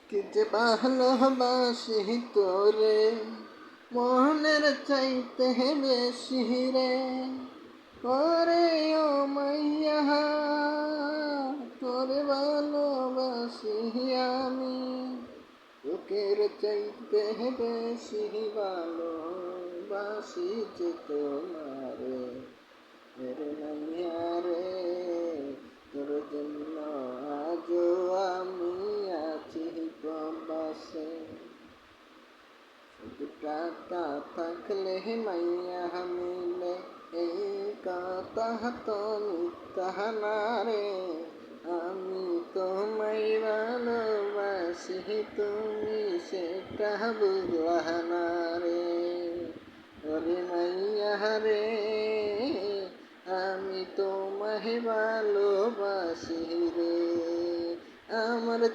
কি যে ভালোবাসি তোরে, মনের চাইতে বেশি রে। ওরে ও মাইয়া, তোরে ভালোবাসি আমি, বুকের চাইতে বেশি ভালোবাসি যে তোমারে। মেরে মাইয়া রে, তোর জন্য আজও আমি আছি প্রবাসে। শুধু টাকা থাকলে মাইয়া মিলে, এই কথা তো মিথ্যা না রে। আমি তোমায় ভালোবাসি, তুমি সেটা বুঝলা না রে। ওরে মাইয়া রে, আমি তোমায় ভালোবাসি রে। আমার